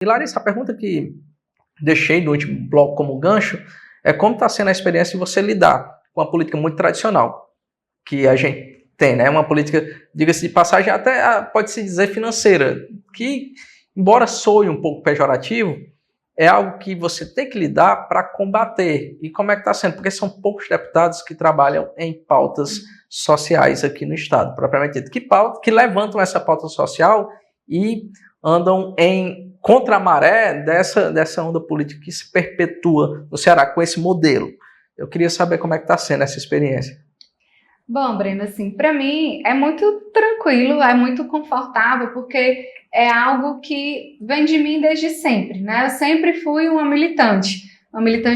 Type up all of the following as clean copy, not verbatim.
E Larissa, a pergunta que deixei no último bloco como gancho é como está sendo a experiência de você lidar com uma política muito tradicional que a gente tem, né? Uma política, diga-se de passagem, até pode-se dizer financeira, que, embora soe um pouco pejorativo, é algo que você tem que lidar para combater. E como é que está sendo? Porque são poucos deputados que trabalham em pautas sociais aqui no Estado, propriamente dito. Que levantam essa pauta social e andam em contra-maré dessa onda política que se perpetua no Ceará com esse modelo. Eu queria saber como é que está sendo essa experiência. Bom, Breno, assim, para mim é muito tranquilo, é muito confortável, porque é algo que vem de mim desde sempre, né? Eu sempre fui uma militante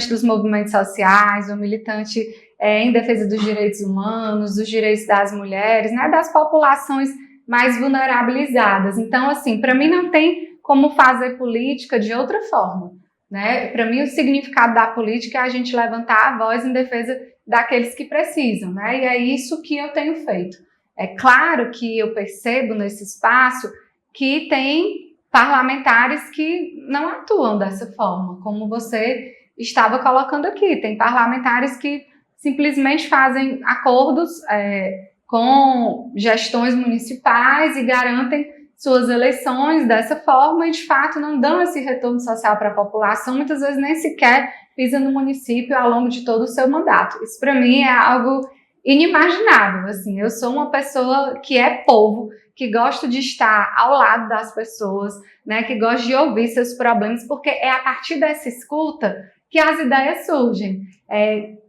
dos movimentos sociais, uma militante em defesa dos direitos humanos, dos direitos das mulheres, né? Das populações mais vulnerabilizadas. Então, assim, para mim não tem como fazer política de outra forma, né? Para mim o significado da política é a gente levantar a voz em defesa daqueles que precisam, né? E é isso que eu tenho feito. É claro que eu percebo nesse espaço que tem parlamentares que não atuam dessa forma, como você estava colocando aqui. Tem parlamentares que simplesmente fazem acordos com gestões municipais e garantem suas eleições dessa forma e, de fato, não dão esse retorno social para a população, muitas vezes nem sequer pisa no município ao longo de todo o seu mandato. Isso, para mim, é algo inimaginável. Assim, eu sou uma pessoa que é povo, que gosto de estar ao lado das pessoas, né, que gosta de ouvir seus problemas, porque é a partir dessa escuta que as ideias surgem.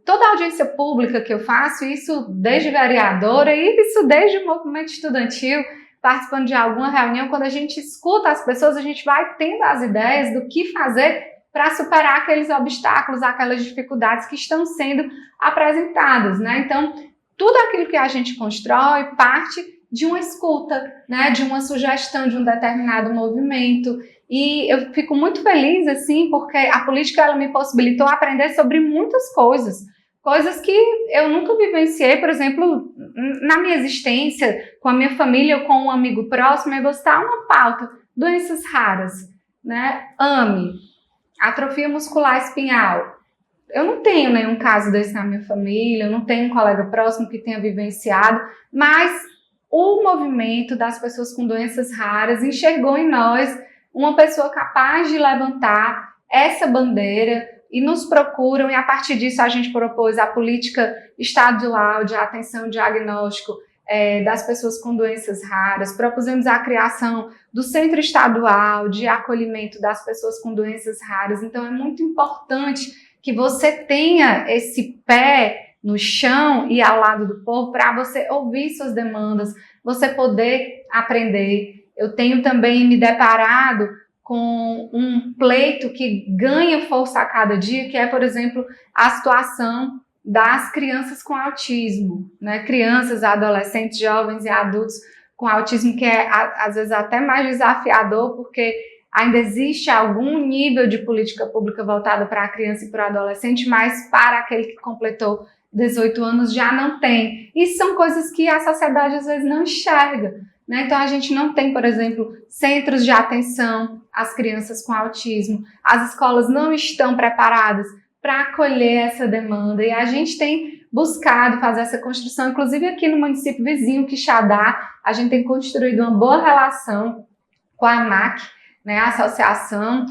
Toda a audiência pública que eu faço, isso desde vereadora e isso desde o movimento estudantil, participando de alguma reunião, quando a gente escuta as pessoas, a gente vai tendo as ideias do que fazer para superar aqueles obstáculos, aquelas dificuldades que estão sendo apresentadas, né? Então, tudo aquilo que a gente constrói parte de uma escuta, né? De uma sugestão de um determinado movimento. E eu fico muito feliz, assim, porque a política ela me possibilitou aprender sobre muitas coisas que eu nunca vivenciei, por exemplo, na minha existência, com a minha família ou com um amigo próximo, é você dar uma pauta, doenças raras, né? AME, atrofia muscular espinhal. Eu não tenho nenhum caso desse na minha família, eu não tenho um colega próximo que tenha vivenciado, mas o movimento das pessoas com doenças raras enxergou em nós uma pessoa capaz de levantar essa bandeira e nos procuram, e a partir disso a gente propôs a política estadual de atenção e diagnóstico das pessoas com doenças raras, propusemos a criação do Centro Estadual de Acolhimento das Pessoas com Doenças Raras. Então é muito importante que você tenha esse pé no chão e ao lado do povo para você ouvir suas demandas, você poder aprender. Eu tenho também me deparado com um pleito que ganha força a cada dia, que é, por exemplo, a situação das crianças com autismo, né? Crianças, adolescentes, jovens e adultos com autismo, que é, às vezes, até mais desafiador, porque ainda existe algum nível de política pública voltada para a criança e para o adolescente, mas para aquele que completou 18 anos já não tem. E são coisas que a sociedade, às vezes, não enxerga, né? Então, a gente não tem, por exemplo, centros de atenção às crianças com autismo. As escolas não estão preparadas para acolher essa demanda. E a gente tem buscado fazer essa construção, inclusive aqui no município vizinho, Quixadá, a gente tem construído uma boa relação com a AMAC, né, a Associação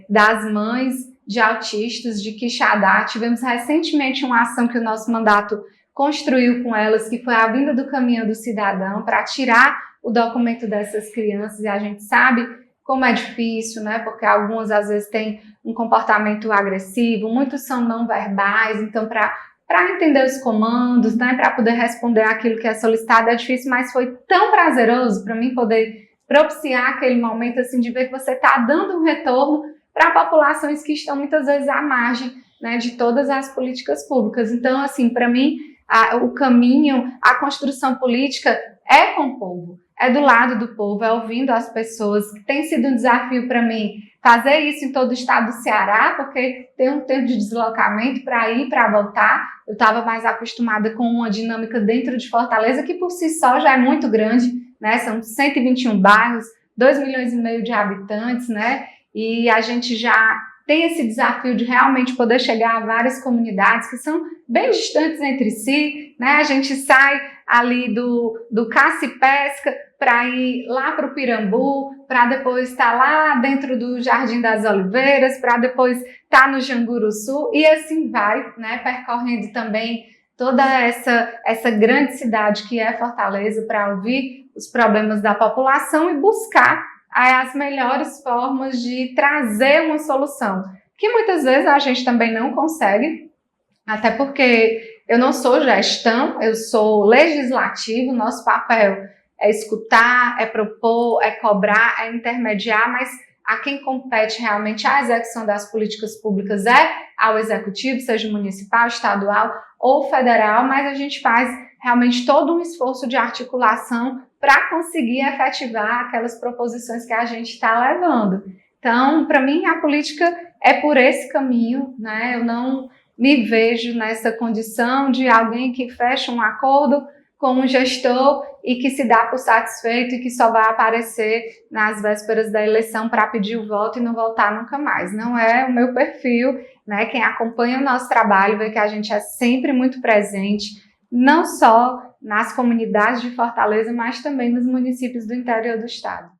das Mães de Autistas de Quixadá. Tivemos recentemente uma ação que o nosso mandato construiu com elas, que foi a vinda do Caminho do Cidadão, para tirar o documento dessas crianças, e a gente sabe como é difícil, né? Porque algumas às vezes têm um comportamento agressivo, muitos são não verbais, então para entender os comandos, né? Para poder responder aquilo que é solicitado é difícil, mas foi tão prazeroso para mim poder propiciar aquele momento assim de ver que você está dando um retorno para populações que estão muitas vezes à margem, né, de todas as políticas públicas. Então, assim, para mim, o caminho, a construção política é com o povo, é do lado do povo, é ouvindo as pessoas. Tem sido um desafio para mim fazer isso em todo o estado do Ceará, porque tem um tempo de deslocamento para ir, para voltar. Eu estava mais acostumada com uma dinâmica dentro de Fortaleza, que por si só já é muito grande, né? São 121 bairros, 2,5 milhões de habitantes, né? E a gente já tem esse desafio de realmente poder chegar a várias comunidades que são bem distantes entre si, né? A gente sai ali do caça e pesca para ir lá para o Pirambu, para depois estar lá dentro do Jardim das Oliveiras, para depois estar no Janguruçu, e assim vai, né? Percorrendo também toda essa grande cidade que é Fortaleza para ouvir os problemas da população e buscar as melhores formas de trazer uma solução, que muitas vezes a gente também não consegue, até porque eu não sou gestão, eu sou legislativo, nosso papel é escutar, é propor, é cobrar, é intermediar, mas a quem compete realmente a execução das políticas públicas é ao executivo, seja municipal, estadual ou federal, mas a gente faz realmente todo um esforço de articulação para conseguir efetivar aquelas proposições que a gente está levando. Então, para mim, a política é por esse caminho, né? Eu não me vejo nessa condição de alguém que fecha um acordo com um gestor e que se dá por satisfeito e que só vai aparecer nas vésperas da eleição para pedir o voto e não voltar nunca mais. Não é o meu perfil, né? Quem acompanha o nosso trabalho vê que a gente é sempre muito presente, não só nas comunidades de Fortaleza, mas também nos municípios do interior do estado.